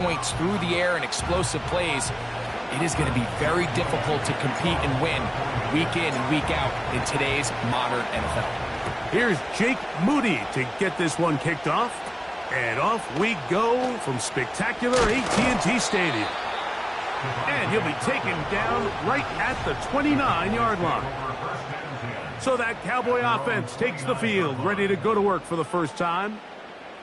points through the air and explosive plays, it is going to be very difficult to compete and win week in and week out in today's modern NFL. Here's Jake Moody to get this one kicked off. And off we go from spectacular AT&T Stadium. And he'll be taken down right at the 29-yard line. So that Cowboy offense takes the field, ready to go to work for the first time.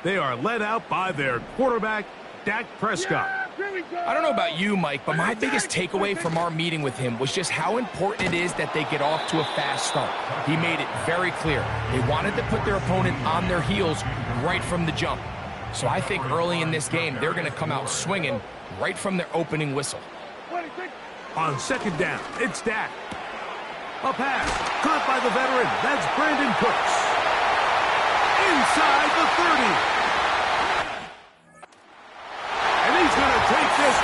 They are led out by their quarterback, Dak Prescott. I don't know about you, Mike, but my biggest takeaway from our meeting with him was just how important it is that they get off to a fast start. He made it very clear. They wanted to put their opponent on their heels right from the jump. So I think early in this game, they're going to come out swinging right from their opening whistle. On second down, it's Dak. A pass, caught by the veteran. That's Brandon Cooks. Inside the 30. And he's going to take this.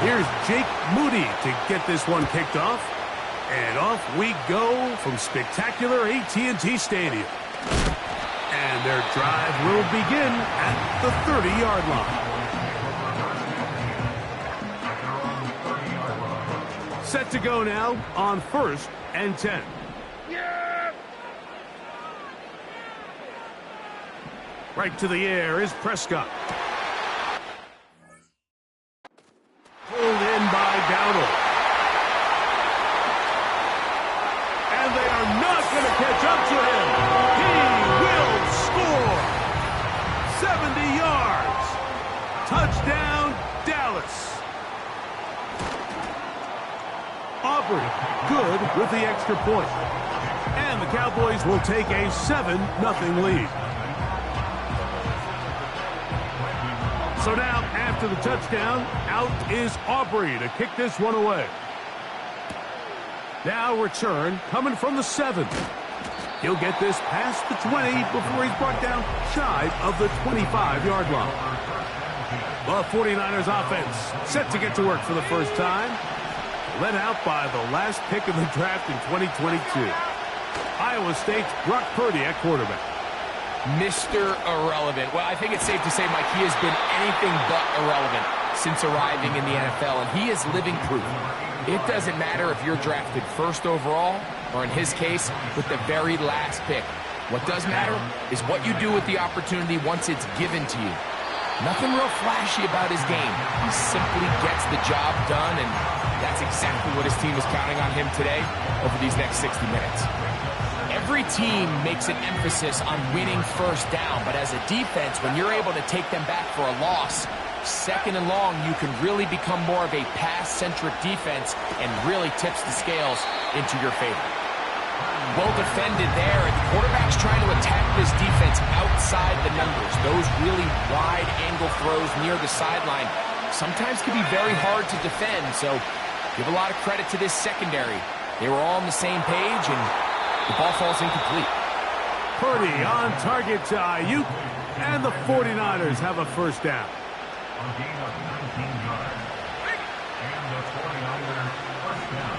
Here's Jake Moody to get this one kicked off. And off we go from spectacular AT&T Stadium. And their drive will begin at the 30-yard line. Set to go now on 1st and 10. Right to the air is Prescott. Pulled in by Dowdle. And they are not going to catch up to him. He will score. 70 yards. Touchdown, Dallas. Aubrey, good with the extra point. And the Cowboys will take a 7-0 lead. So now, after the touchdown, out is Aubrey to kick this one away. Now return coming from the 7. He'll get this past the 20 before he's brought down shy of the 25-yard line. The 49ers offense set to get to work for the first time. Led out by the last pick of the draft in 2022. Iowa State's Brock Purdy at quarterback. Mr. Irrelevant. Well, I think it's safe to say, Mike, he has been anything but irrelevant since arriving in the NFL, and he is living proof. It doesn't matter if you're drafted first overall, or in his case, with the very last pick. What does matter is what you do with the opportunity once it's given to you. Nothing real flashy about his game. He simply gets the job done, and that's exactly what his team is counting on him today over these next 60 minutes. Every team makes an emphasis on winning first down, but as a defense, when you're able to take them back for a loss, second and long, you can really become more of a pass-centric defense and really tips the scales into your favor. Well defended there, and the quarterback's trying to attack this defense outside the numbers. Those really wide-angle throws near the sideline sometimes can be very hard to defend, so give a lot of credit to this secondary. They were all on the same page, and the ball falls incomplete. Purdy on target to Ayuk, and the 49ers have a first down. A gain of 19 yards. And the 49ers first down.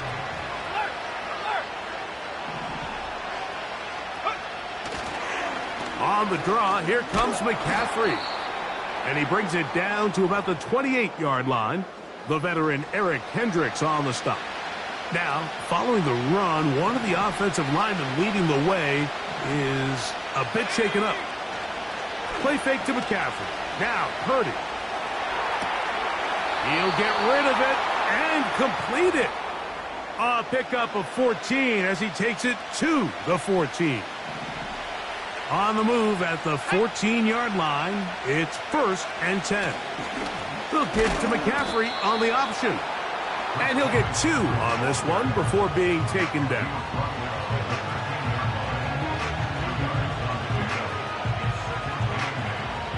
On the draw, here comes McCaffrey. And he brings it down to about the 28-yard line. The veteran Eric Hendricks on the stop. Now, following the run, one of the offensive linemen leading the way is a bit shaken up. Play fake to McCaffrey. Now, Purdy. He'll get rid of it and complete it. A pickup of 14 as he takes it to the 14. On the move at the 14-yard line, it's 1st and 10. They'll give to McCaffrey on the option. And he'll get 2 on this one before being taken down.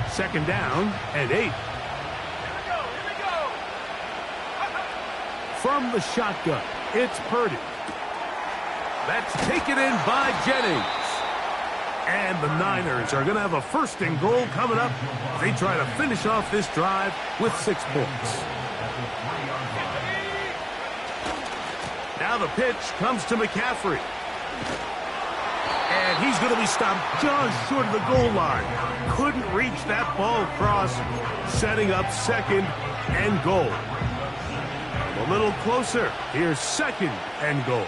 Second down and 8. From the shotgun, it's Purdy. That's taken in by Jennings. And the Niners are going to have a 1st and goal coming up. They try to finish off this drive with 6 points. Now the pitch comes to McCaffrey. And he's going to be stopped just short of the goal line. Couldn't reach that ball across, setting up 2nd and goal. A little closer. Here's 2nd and goal.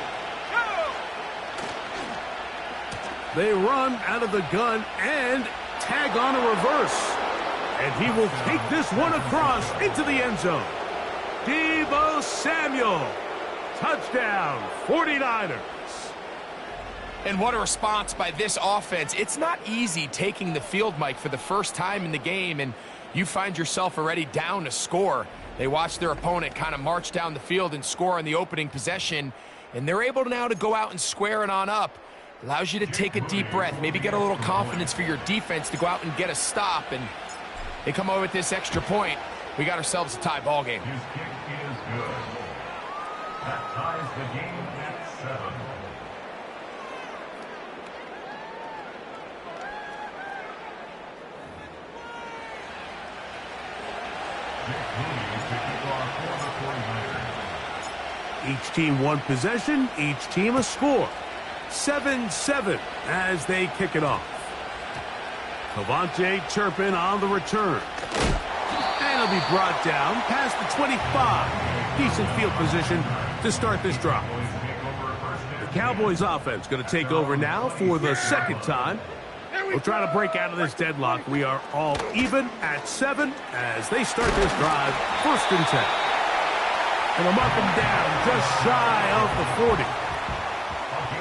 They run out of the gun and tag on a reverse. And he will take this one across into the end zone. Deebo Samuel. Touchdown, 49ers. And what a response by this offense. It's not easy taking the field, Mike, for the first time in the game, and you find yourself already down to score. They watch their opponent kind of march down the field and score on the opening possession, and they're able now to go out and square it on up. Allows you to take a deep breath, maybe get a little confidence for your defense to go out and get a stop, and they come over with this extra point. We got ourselves a tie ball game. His kick is good. That ties the game at 7. Each team 1 possession, each team a score. 7-7 as they kick it off. KaVontae Turpin on the return. And he'll be brought down past the 25. Decent field position to start this drive. The Cowboys offense going to take over now for the 2nd time. We'll try to break out of this deadlock. We are all even at 7 as they start this drive, 1st and 10. And they'll mark them down just shy of the 40.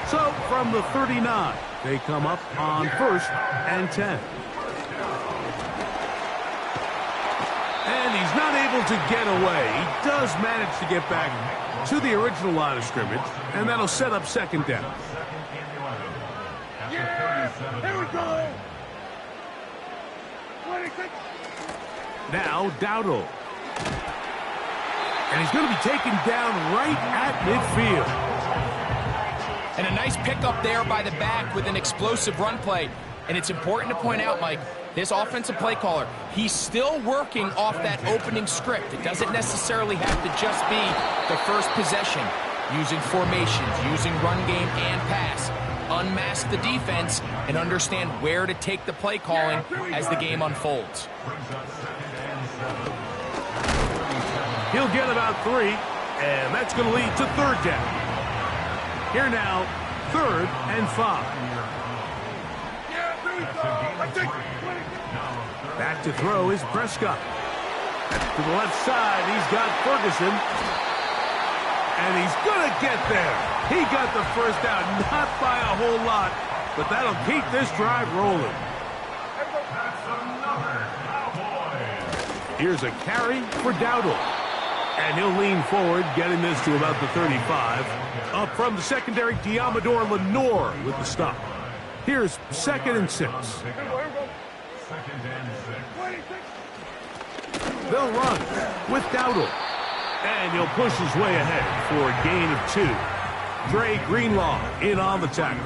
So from the 39, they come up on 1st and 10. And he's not able to get away. He does manage to get back to the original line of scrimmage, and that'll set up 2nd down. Here we go. Now Dowdle. And he's going to be taken down right at midfield. And a nice pickup there by the back with an explosive run play. And it's important to point out, Mike, this offensive play caller, he's still working off that opening script. It doesn't necessarily have to just be the first possession. Using formations, using run game and pass. Unmask the defense and understand where to take the play calling as the game unfolds. He'll get about 3, and that's going to lead to 3rd down. Here now, 3rd and 5. Back to throw is Prescott. To the left side, he's got Ferguson. And he's going to get there. He got the 1st down, not by a whole lot, but that'll keep this drive rolling. Here's a carry for Dowdle. And he'll lean forward, getting this to about the 35. Up from the secondary, Diamador Lenore with the stop. Here's 2nd and 6. They'll run with Dowdle. And he'll push his way ahead for a gain of 2. Dre Greenlaw in on the tackle.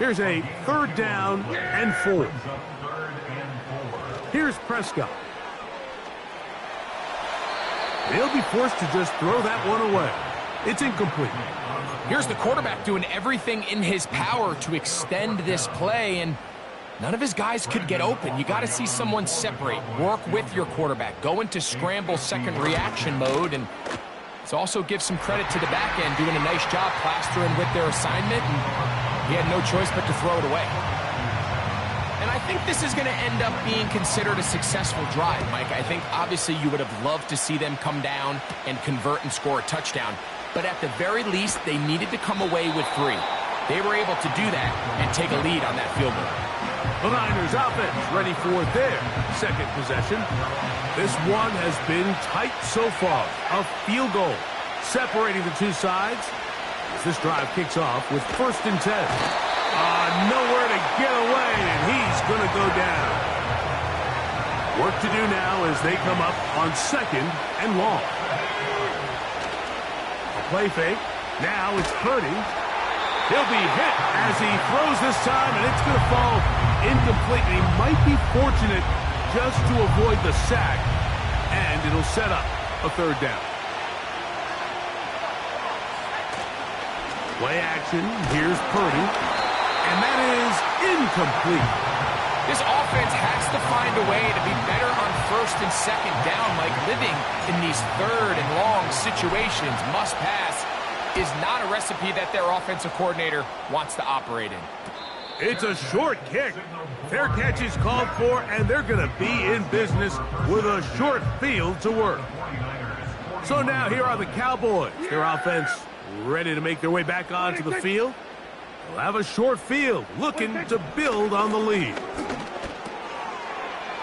Here's a 3rd down and 4. Here's Prescott. They'll be forced to just throw that one away. It's incomplete. Here's the quarterback doing everything in his power to extend this play, and none of his guys could get open. You got to see someone separate, work with your quarterback, go into scramble 2nd reaction mode, and let's also give some credit to the back end doing a nice job plastering with their assignment, and he had no choice but to throw it away. And I think this is going to end up being considered a successful drive, Mike. I think obviously you would have loved to see them come down and convert and score a touchdown. But at the very least, they needed to come away with 3. They were able to do that and take a lead on that field goal. The Niners offense ready for their 2nd possession. This one has been tight so far. A field goal separating the 2 sides as this drive kicks off with 1st and 10. Nowhere to get away, and he's going to go down. Work to do now as they come up on 2nd and long. A play fake. Now it's Purdy. He'll be hit as he throws this time, and it's going to fall incomplete. And he might be fortunate just to avoid the sack, and it'll set up a third down. Play action. Here's Purdy, and that is incomplete. This offense has to find a way to be better on first and second down, like living in these third and long situations. Must pass is not a recipe that their offensive coordinator wants to operate in. It's a short kick. Fair catch is called for, and they're going to be in business with a short field to work. So now here are the Cowboys. Their offense ready to make their way back onto the field. They'll have a short field, looking to build on the lead.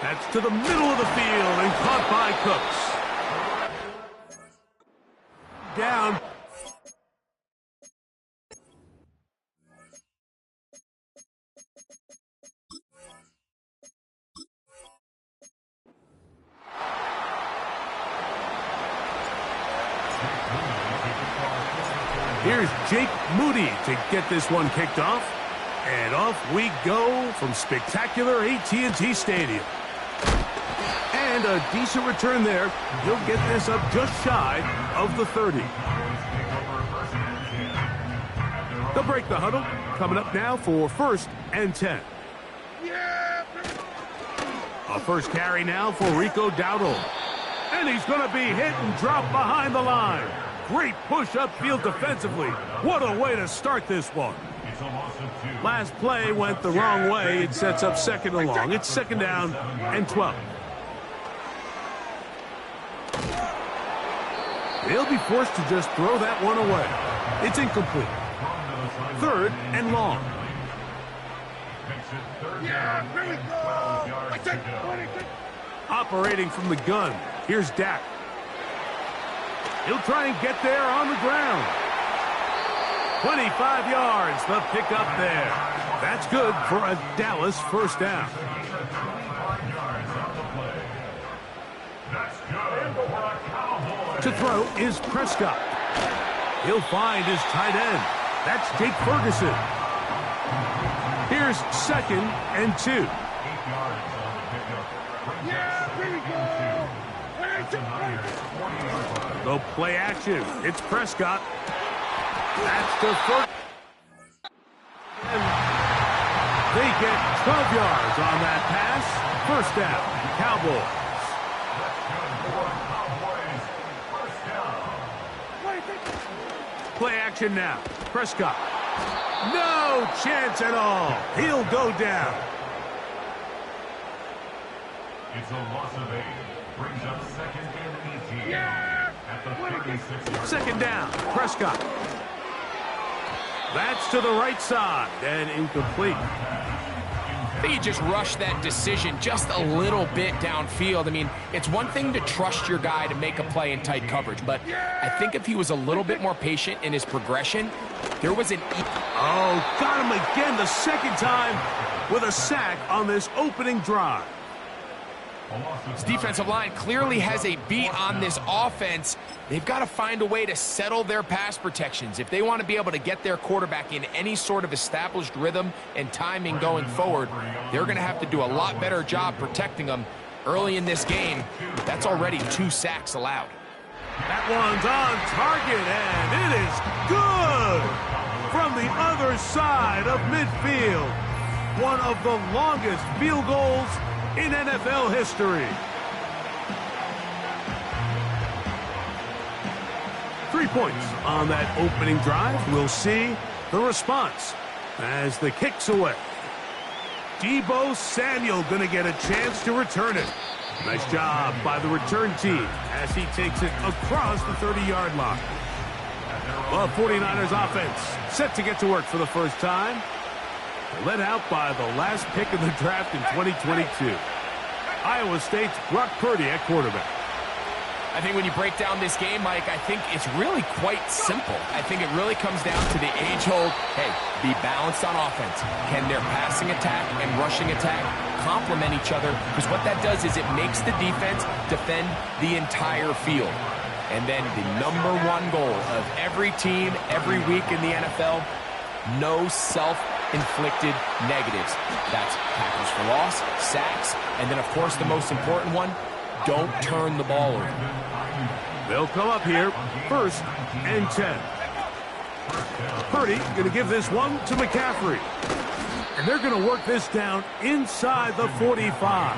That's to the middle of the field and caught by Cooks. Down. Here's Jake Moody to get this one kicked off. And off we go from spectacular AT&T Stadium. And a decent return there. He'll get this up just shy of the 30. They'll break the huddle. Coming up now for 1st and 10. A first carry now for Rico Dowdle. And he's going to be hit and dropped behind the line. Great push upfield defensively. What a way to start this one. Last play went the wrong way. It sets up second and long. It's 2nd down and 12. They'll be forced to just throw that one away. It's incomplete. 3rd and long. Operating from the gun. Here's Dak. He'll try and get there on the ground. 25 yards, the pickup there. That's good for a Dallas first down. To throw is Prescott. He'll find his tight end. That's Jake Ferguson. Here's 2nd and 2. Go play action. It's Prescott. That's the first. And they get 12 yards on that pass. First down, Cowboys. Play action now. Prescott. No chance at all. He'll go down. It's a loss of 8. Brings up 2nd and 18. At the 56. 2nd down, Prescott. That's to the right side and incomplete. I think he just rushed that decision just a little bit downfield. I mean, it's one thing to trust your guy to make a play in tight coverage, but I think if he was a little bit more patient in his progression, there was an... Oh, got him again the 2nd time with a sack on this opening drive. This defensive line clearly has a beat on this offense. They've got to find a way to settle their pass protections. If they want to be able to get their quarterback in any sort of established rhythm and timing going forward, they're going to have to do a lot better job protecting them early in this game. That's already 2 sacks allowed. That one's on target, and it is good from the other side of midfield. One of the longest field goals in NFL history. 3 points on that opening drive. We'll see the response as the kick's away. Deebo Samuel going to get a chance to return it. Nice job by the return team as he takes it across the 30-yard line. The 49ers offense set to get to work for the first time. Led out by the last pick of the draft in 2022. Iowa State's Brock Purdy at quarterback. I think when you break down this game, Mike, I think it's really quite simple. I think it really comes down to the age-old, hey, be balanced on offense. Can their passing attack and rushing attack complement each other? Because what that does is it makes the defense defend the entire field. And then the #1 goal of every team, every week in the NFL No self-inflicted negatives. That's tackles for loss, sacks, and then, of course, the most important one, don't turn the ball over. They'll come up here, 1st and 10. Purdy going to give this one to McCaffrey. And they're going to work this down inside the 45.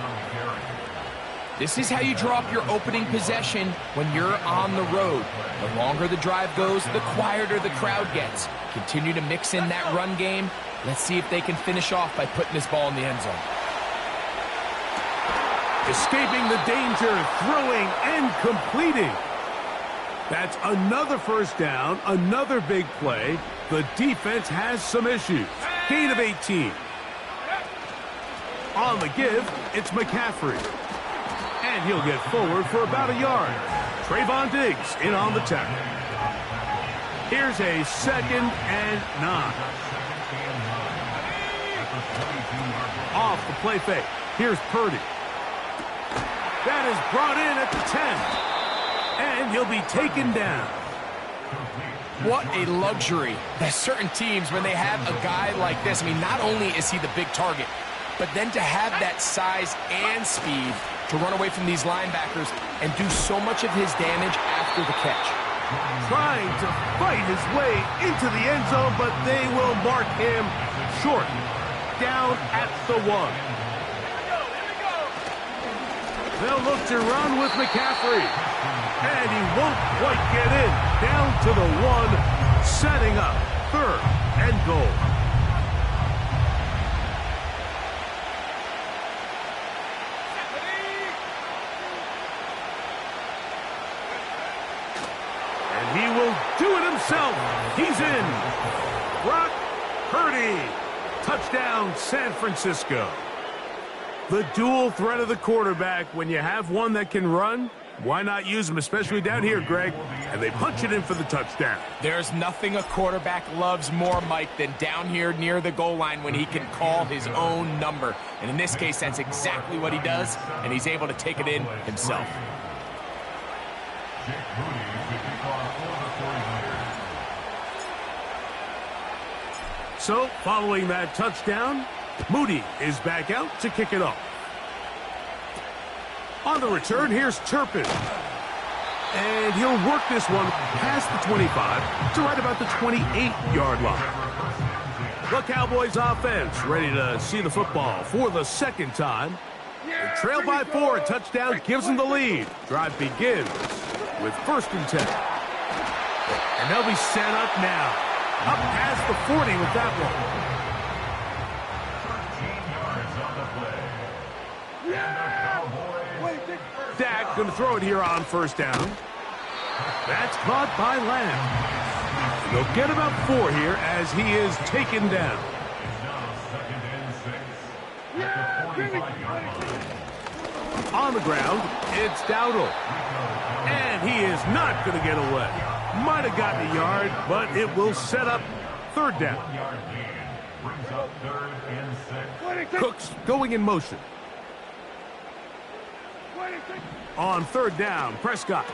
This is how you draw up your opening possession when you're on the road. The longer the drive goes, the quieter the crowd gets. Continue to mix in that run game. Let's see if they can finish off by putting this ball in the end zone. Escaping the danger, throwing and completing. That's another 1st down, another big play. The defense has some issues. Gain of 18. On the give, it's McCaffrey. And he'll get forward for about a yard. Trayvon Diggs in on the tackle. Here's a 2nd and 9. Off the play fake. Here's Purdy. That is brought in at the 10. And he'll be taken down. What a luxury. There's certain teams, when they have a guy like this, I mean, not only is he the big target, but then to have that size and speed to run away from these linebackers and do so much of his damage after the catch. Trying to fight his way into the end zone, but they will mark him short. Down at the 1. They'll look to run with McCaffrey. And he won't quite get in. Down to the 1, setting up 3rd and goal. And he will do it himself. He's in. Brock Purdy. Touchdown, San Francisco. The dual threat of the quarterback. When you have one that can run, why not use him, especially down here, Greg? And they punch it in for the touchdown. There's nothing a quarterback loves more, Mike, than down here near the goal line when he can call his own number. And in this case, that's exactly what he does, and he's able to take it in himself. So, following that touchdown, Moody is back out to kick it off. On the return, here's Turpin. And he'll work this one past the 25 to right about the 28-yard line. The Cowboys offense ready to see the football for the 2nd time. They trail by 4, a touchdown gives them the lead. Drive begins with 1st and 10. And they'll be set up now. Up past the 40 with that one. Dak going to throw it here on 1st down. That's caught by Lamb. They'll get about 4 here as he is taken down. On the ground, it's Dowdle. And he is not going to get away. Might have gotten a yard, but it will set up 3rd down. Cooks going in motion. On 3rd down, Prescott.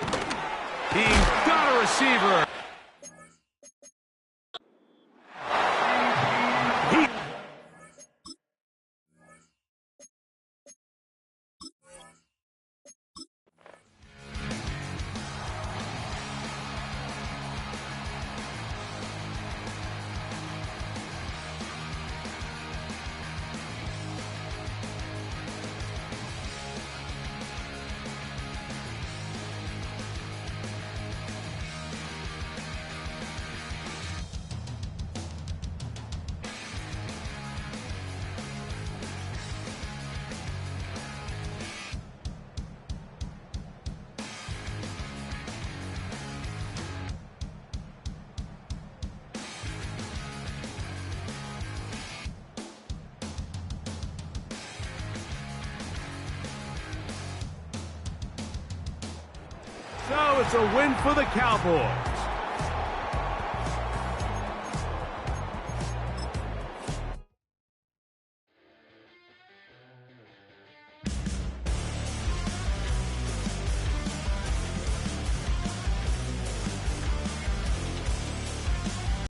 He's got a receiver. So it's a win for the Cowboys.